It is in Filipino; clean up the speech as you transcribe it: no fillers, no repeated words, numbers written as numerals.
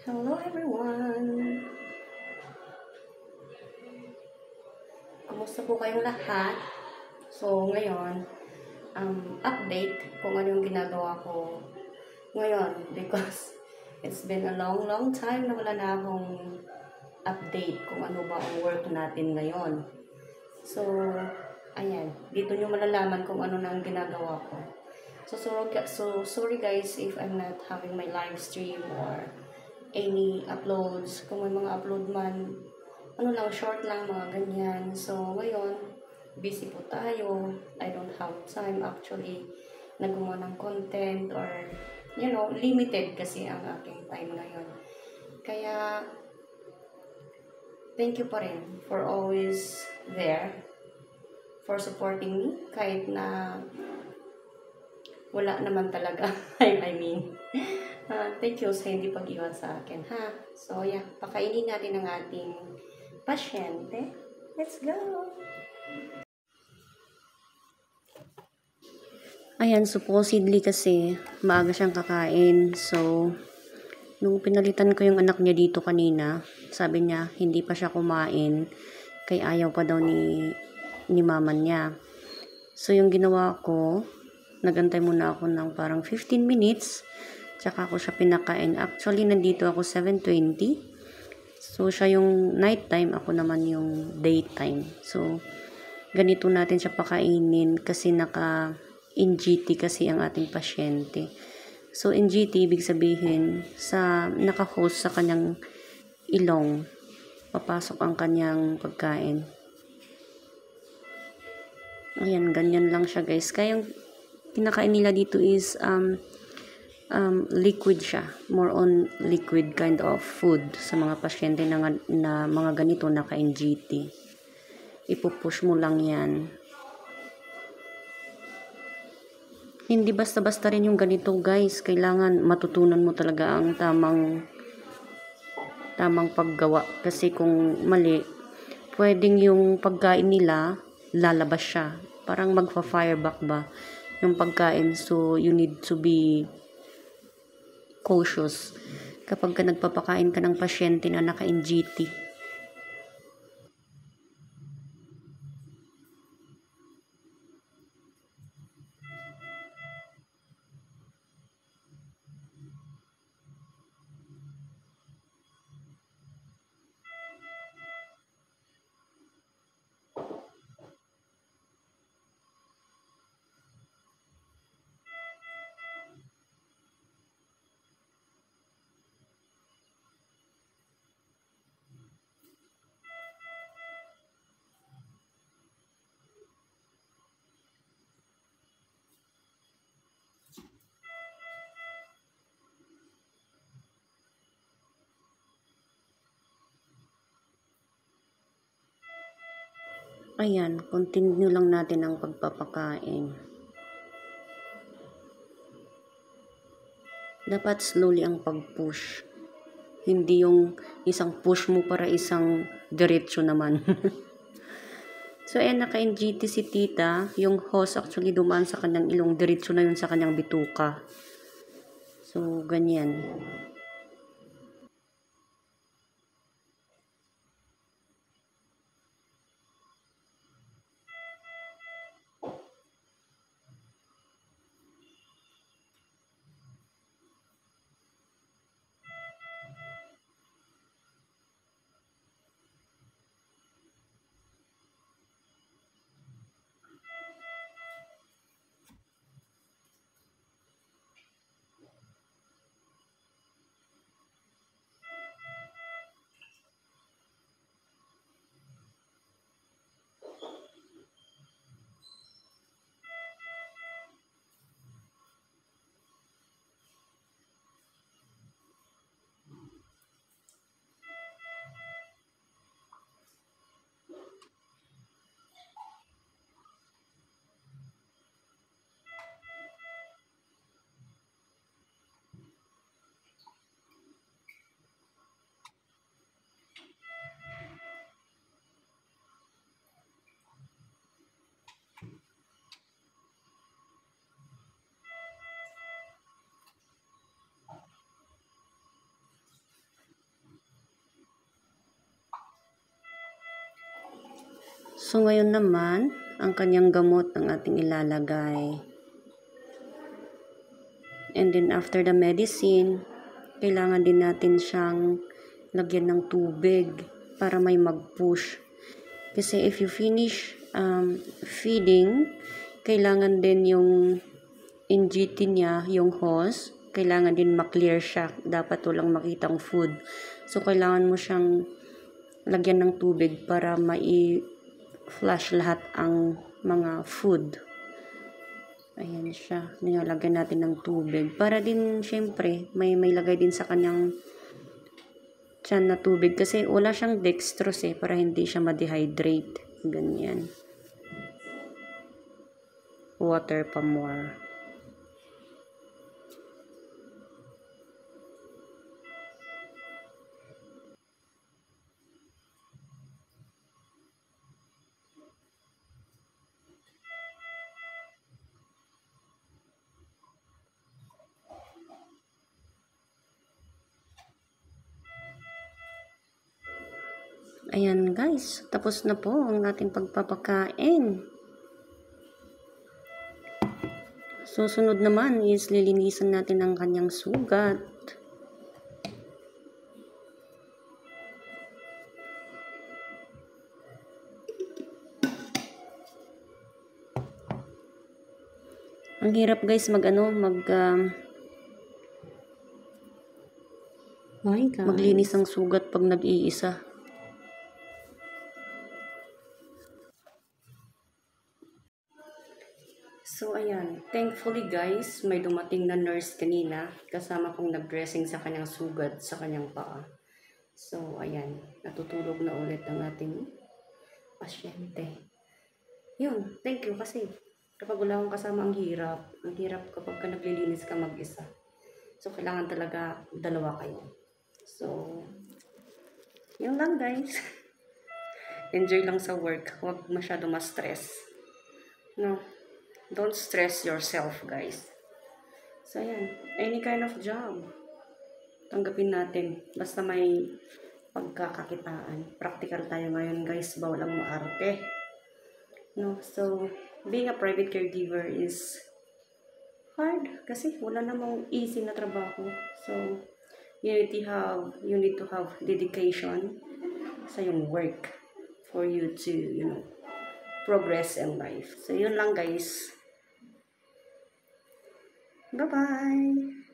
Hello everyone! Kumusta po kayong lahat? So ngayon, update kung ano yung ginagawa ko ngayon because it's been a long time na wala na akong update kung ano ba ang work natin ngayon. So, ayan, dito nyo malalaman kung ano na ang ginagawa ko. So sorry guys if I'm not having my live stream or any uploads. Kung may mga upload man, ano lang, short lang, mga ganyan. So, ngayon, busy po tayo. I don't have time actually na gumawa ng content or, limited kasi ang aking time ngayon. Kaya, thank you pa rin for always there, for supporting me, kahit na wala naman talaga. I mean, thank you sa hindi pag-iwan sa akin, ha? So, yeah, pakainin natin ang ating pasyente. Let's go! Ayan, supposedly kasi maaga siyang kakain. So, nung pinalitan ko yung anak niya dito kanina, sabi niya hindi pa siya kumain kaya ayaw pa daw ni mama niya. So, yung ginawa ko, nagantay muna ako ng parang 15 minutes. Tsaka ako siya pinakain. Actually, nandito ako 7:20. So, siya yung nighttime. Ako naman yung daytime. So, ganito natin siya pakainin kasi naka-NGT kasi ang ating pasyente. So, NGT, ibig sabihin, naka-host sa kanyang ilong, papasok ang kanyang pagkain. Ayan, ganyan lang siya guys. Kaya yung kinakain nila dito is liquid siya. More on liquid kind of food sa mga pasyente na mga ganito naka-NGT. Ipupush mo lang yan. Hindi basta-basta rin yung ganito guys. Kailangan matutunan mo talaga ang tamang paggawa. Kasi kung mali, pwedeng yung pagkain nila, lalabas siya. Parang magpa-fireback ba yung pagkain. So, you need to be cautious kapag ka nagpapakain ka ng pasyente na naka-NGT. Ayan, continue lang natin ang pagpapakain. Dapat slowly ang pag-push. Hindi yung isang push mo para isang diretso naman. So, ayan, naka-NGT si tita. Yung host actually dumaan sa kanyang ilong. Diretso na yun sa kanyang bituka. So, ganyan. So, ngayon naman, ang kanyang gamot ang ating ilalagay. And then, after the medicine, kailangan din natin siyang lagyan ng tubig para may mag-push. Kasi if you finish feeding, kailangan din yung NGT niya, yung hose, kailangan din maklear siya. Dapat walang makitang food. So, kailangan mo siyang lagyan ng tubig para mai-flush lahat ang mga food. Ayan siya. Nilalagyan natin ng tubig. Para din, syempre, may lagay din sa kanyang tiyan na tubig. Kasi wala siyang dextrose para hindi siya ma-dehydrate. Ganyan. Water pa more. Ayan guys, tapos na po ang ating pagpapakain. Susunod naman is lilinisan natin ang kanyang sugat. Ang hirap guys maglinis ng sugat pag nag-iisa. So, ayan. Thankfully, guys, may dumating na nurse kanina. Kasama kong nag-dressing sa kanyang sugat, sa kanyang paa. So, ayan. Natutulog na ulit ang ating pasyente. Yun. Thank you kasi kapag wala akong kasama, ang hirap. Ang hirap kapag ka naglilinis ka mag-isa. So, kailangan talaga dalawa kayo. So, yun lang, guys. Enjoy lang sa work. Huwag masyado ma-stress. No? Don't stress yourself, guys. So, ayan. Any kind of job, tanggapin natin. Basta may pagkakakitaan. Practical tayo ngayon, guys. Bawal ang maarte. No? So, being a private caregiver is hard. Kasi wala namang easy na trabaho. So, you need to have dedication sa yung work for you to, progress in life. So, yun lang, guys. Bye-bye!